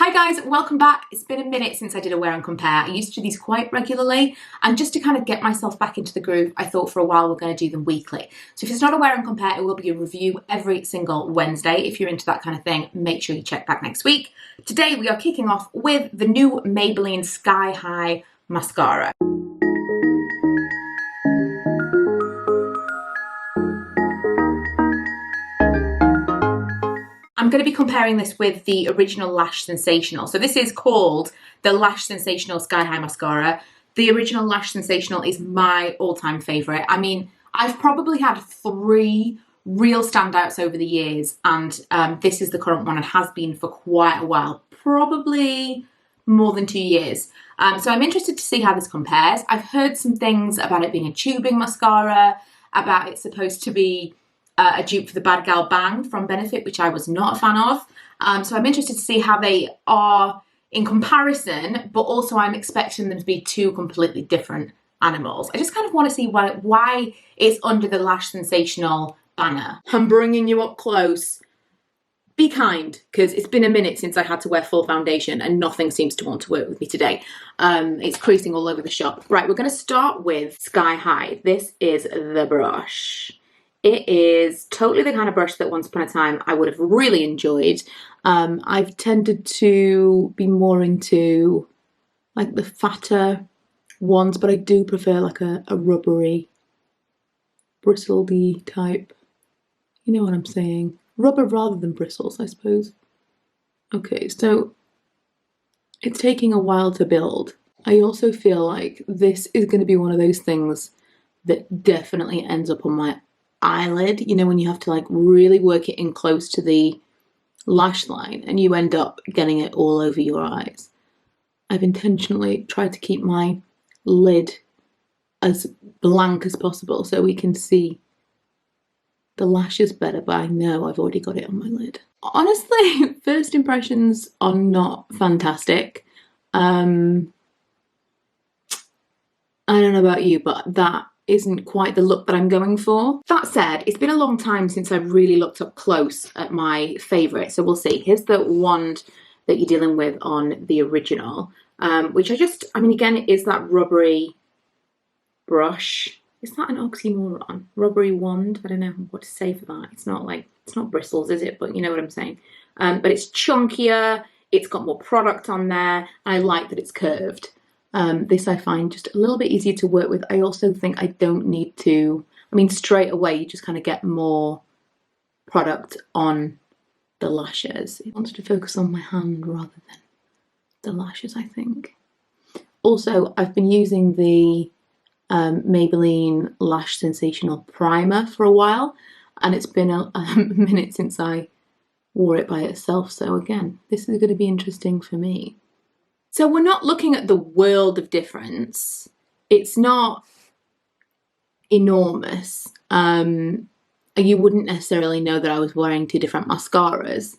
Hi guys, welcome back. It's been a minute since I did a wear and compare. I used to do these quite regularly, and just to kind of get myself back into the groove, I thought for a while we're going to do them weekly. So if it's not a wear and compare, it will be a review every single Wednesday. If you're into that kind of thing, make sure you check back next week. Today we are kicking off with the new Maybelline Sky High Mascara. I'm going to be comparing this with the original Lash Sensational. So this is called the Lash Sensational Sky High Mascara. The original Lash Sensational is my all-time favourite. I mean, I've probably had 3 real standouts over the years, and this is the current one and has been for quite a while, probably more than 2 years. So I'm interested to see how this compares. I've heard some things about it being a tubing mascara, about it's supposed to be a dupe for the Bad Gal Bang from Benefit, which I was not a fan of. So I'm interested to see how they are in comparison, but also I'm expecting them to be 2 completely different animals. I just kind of want to see why it's under the Lash Sensational banner. I'm bringing you up close. Be kind, because it's been a minute since I had to wear full foundation and nothing seems to want to work with me today. It's creasing all over the shop. Right, we're going to start with Sky High. This is the brush. It is totally the kind of brush that once upon a time I would have really enjoyed. I've tended to be more into like the fatter ones, but I do prefer like a rubbery, bristledy type. You know what I'm saying? Rubber rather than bristles, I suppose. Okay, so it's taking a while to build. I also feel like this is going to be one of those things that definitely ends up on my eyelid, you know, when you have to like really work it in close to the lash line and you end up getting it all over your eyes. I've intentionally tried to keep my lid as blank as possible so we can see the lashes better, but I know I've already got it on my lid. Honestly, first impressions are not fantastic. I don't know about you, but that isn't quite the look that I'm going for. That said, it's been a long time since I've really looked up close at my favourite, so we'll see. Here's the wand that you're dealing with on the original, which I mean, again, it is that rubbery brush. Is that an oxymoron? Rubbery wand? I don't know what to say for that. It's not bristles, is it? But you know what I'm saying. But it's chunkier, it's got more product on there, and I like that it's curved. This I find just a little bit easier to work with. I also think I don't need to, I mean, straight away you just kind of get more product on the lashes. It wants to focus on my hand rather than the lashes, I think. Also, I've been using the Maybelline Lash Sensational Primer for a while, and it's been a minute since I wore it by itself. So again, this is going to be interesting for me. So we're not looking at the world of difference. It's not enormous. You wouldn't necessarily know that I was wearing 2 different mascaras.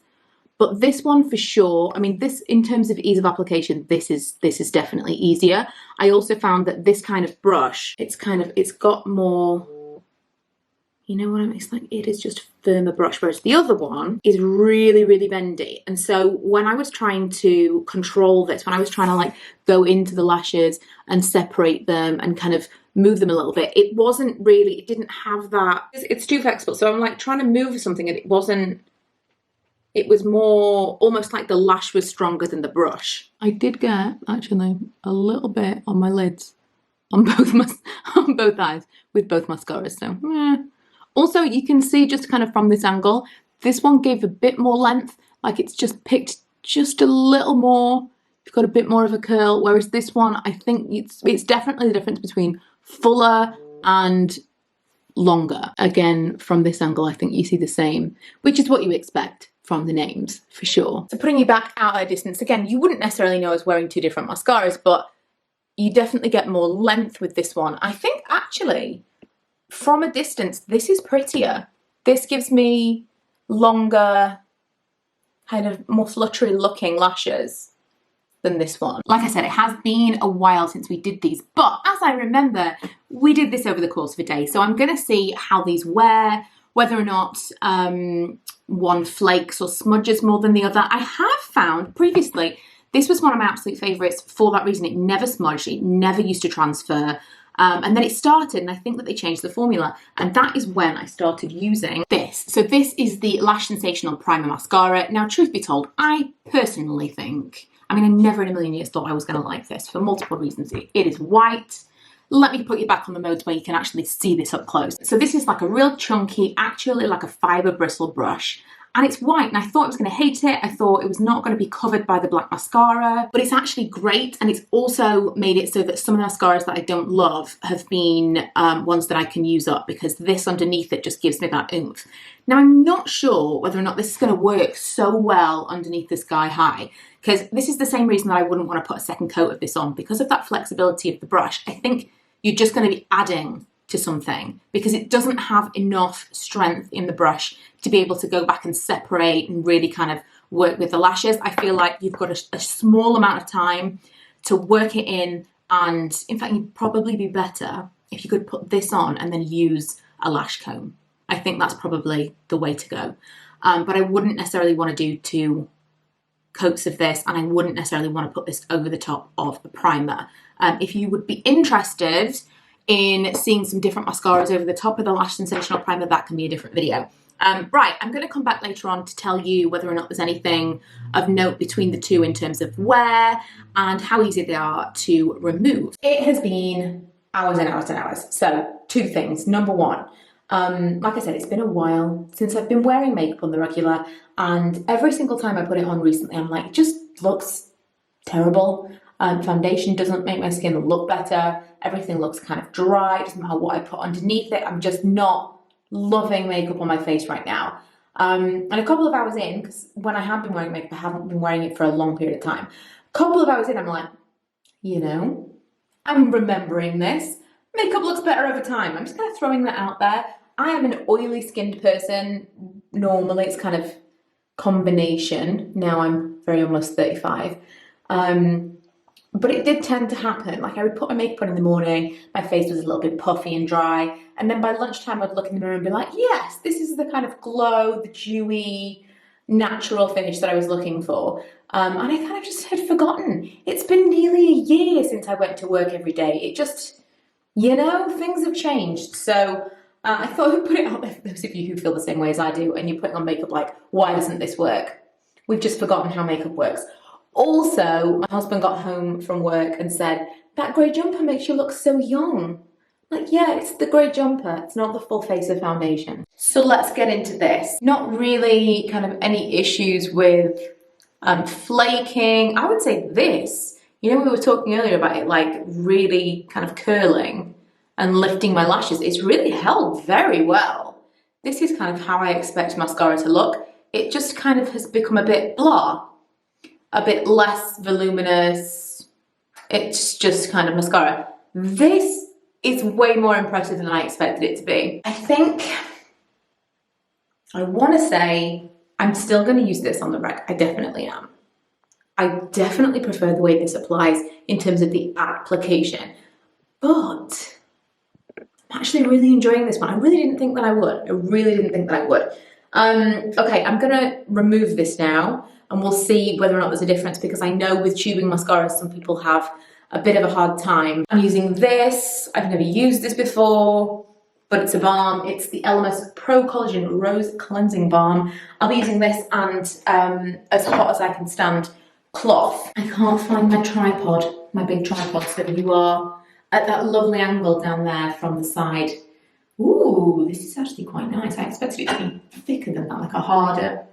But this one for sure, I mean, this in terms of ease of application, this is definitely easier. I also found that this kind of brush, it's got more, you know what I mean? It's like, it is just firmer brush, whereas the other one is really, really bendy. And so when I was trying to control this, when I was trying to like go into the lashes and separate them and kind of move them a little bit, it didn't have that, it's too flexible. So I'm like trying to move something and it was more almost like the lash was stronger than the brush. I did get actually a little bit on my lids on both eyes with both mascaras, so Also, you can see just kind of from this angle, this one gave a bit more length, like it's just picked just a little more. You've got a bit more of a curl, whereas this one, I think it's definitely the difference between fuller and longer. Again, from this angle, I think you see the same, which is what you expect from the names, for sure. So putting you back out at a distance, again, you wouldn't necessarily know I was wearing 2 different mascaras, but you definitely get more length with this one. I think actually, from a distance, this is prettier. This gives me longer, kind of more fluttery looking lashes than this one. Like I said, it has been a while since we did these, but as I remember, we did this over the course of a day. So I'm gonna see how these wear, whether or not one flakes or smudges more than the other. I have found previously, this was one of my absolute favourites for that reason. It never smudged, it never used to transfer. And then it started, and I think that they changed the formula, and that is when I started using this. So this is the Lash Sensational Primer Mascara. Now, truth be told, I personally think, I mean, I never in a million years thought I was going to like this for multiple reasons. It is white. Let me put you back on the modes where you can actually see this up close. So this is like a real chunky, actually like a fibre bristle brush. And it's white, and I thought I was going to hate it. I thought it was not going to be covered by the black mascara, but it's actually great. And it's also made it so that some of the mascaras that I don't love have been ones that I can use up, because this underneath it just gives me that oomph. Now, I'm not sure whether or not this is going to work so well underneath the Sky High, because this is the same reason that I wouldn't want to put a second coat of this on. Because of that flexibility of the brush, I think you're just going to be adding to something, because it doesn't have enough strength in the brush to be able to go back and separate and really kind of work with the lashes. I feel like you've got a small amount of time to work it in, and in fact you'd probably be better if you could put this on and then use a lash comb. I think that's probably the way to go. But I wouldn't necessarily want to do 2 coats of this, and I wouldn't necessarily want to put this over the top of the primer. If you would be interested in seeing some different mascaras over the top of the Lash Sensational Primer, that can be a different video. Right, I'm going to come back later on to tell you whether or not there's anything of note between the two in terms of wear and how easy they are to remove. It has been hours and hours and hours. So 2 things. Number 1, like I said, it's been a while since I've been wearing makeup on the regular, and every single time I put it on recently, I'm like, it just looks terrible. Foundation doesn't make my skin look better. Everything looks kind of dry. It doesn't matter what I put underneath it. I'm just not loving makeup on my face right now. And a couple of hours in, because when I have been wearing makeup, I haven't been wearing it for a long period of time. A couple of hours in, I'm like, you know, I'm remembering this. Makeup looks better over time. I'm just kind of throwing that out there. I am an oily skinned person. Normally it's kind of combination. Now I'm very almost 35. But it did tend to happen. Like, I would put my makeup on in the morning, my face was a little bit puffy and dry, and then by lunchtime I'd look in the mirror and be like, yes, this is the kind of glow, the dewy, natural finish that I was looking for. And I kind of just had forgotten. It's been nearly a year since I went to work every day. It just, you know, things have changed. So I thought I would put it out there for those of you who feel the same way as I do, and you're putting on makeup like, why doesn't this work? We've just forgotten how makeup works. Also, my husband got home from work and said, that grey jumper makes you look so young. Like, yeah, it's the grey jumper. It's not the full face of foundation. So let's get into this. Not really kind of any issues with flaking. I would say this, you know, we were talking earlier about it like really kind of curling and lifting my lashes. It's really held very well. This is kind of how I expect mascara to look. It just kind of has become a bit blah. A bit less voluminous. It's just kind of mascara. This is way more impressive than I expected it to be. I think, I want to say, I'm still going to use this on the reg. I definitely am. I definitely prefer the way this applies in terms of the application. But I'm actually really enjoying this one. I really didn't think that I would. I really didn't think that I would. Okay, I'm going to remove this now, and we'll see whether or not there's a difference, because I know with tubing mascaras, some people have a bit of a hard time. I'm using this. I've never used this before, but it's a balm. It's the Elemis Pro Collagen Rose Cleansing Balm. I'll be using this and as hot as I can stand cloth. I can't find my tripod, my big tripod, so you are at that lovely angle down there from the side. Ooh, this is actually quite nice. I expected it to be thicker than that, like a harder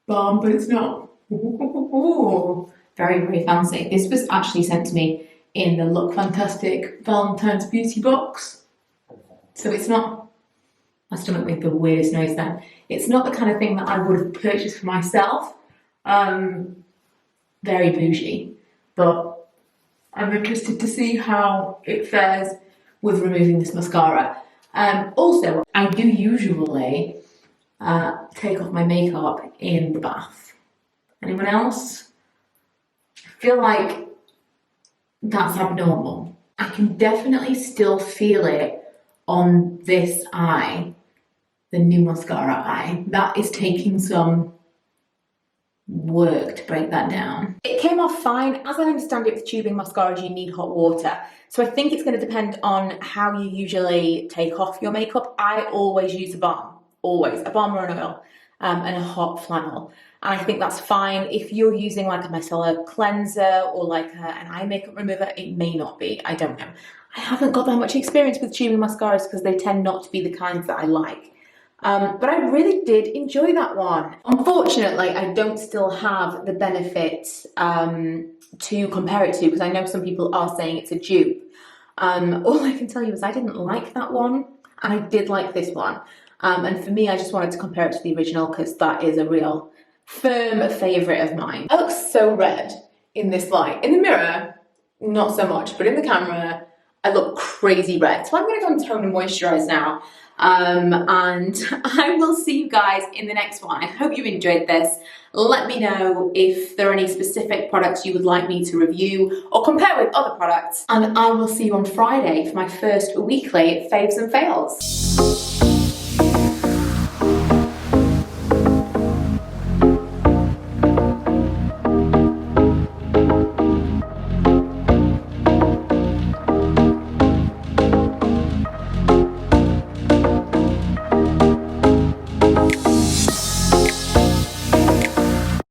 balm, but it's not. Ooh, very, very fancy. This was actually sent to me in the Look Fantastic Valentine's Beauty box. So it's not, my stomach made the weirdest noise there. It's not the kind of thing that I would have purchased for myself. Very bougie, but I'm interested to see how it fares with removing this mascara. Also, I do usually take off my makeup in the bath. Anyone else? I feel like that's abnormal. I can definitely still feel it on this eye, the new mascara eye. That is taking some work to break that down. It came off fine. As I understand it, with tubing mascaras, you need hot water. So I think it's going to depend on how you usually take off your makeup. I always use a balm, always. A balm or an oil and a hot flannel. And I think that's fine. If you're using like a micellar cleanser or like an eye makeup remover, it may not be. I don't know. I haven't got that much experience with tubing mascaras because they tend not to be the kinds that I like. But I really did enjoy that one. Unfortunately, I don't still have the benefit to compare it to, because I know some people are saying it's a dupe. All I can tell you is I didn't like that one, and I did like this one. And for me, I just wanted to compare it to the original because that is a real firm favourite of mine. I look so red in this light. In the mirror, not so much, but in the camera, I look crazy red. So I'm going to go and tone and moisturise now. And I will see you guys in the next one. I hope you enjoyed this. Let me know if there are any specific products you would like me to review or compare with other products. And I will see you on Friday for my first weekly Faves and Fails.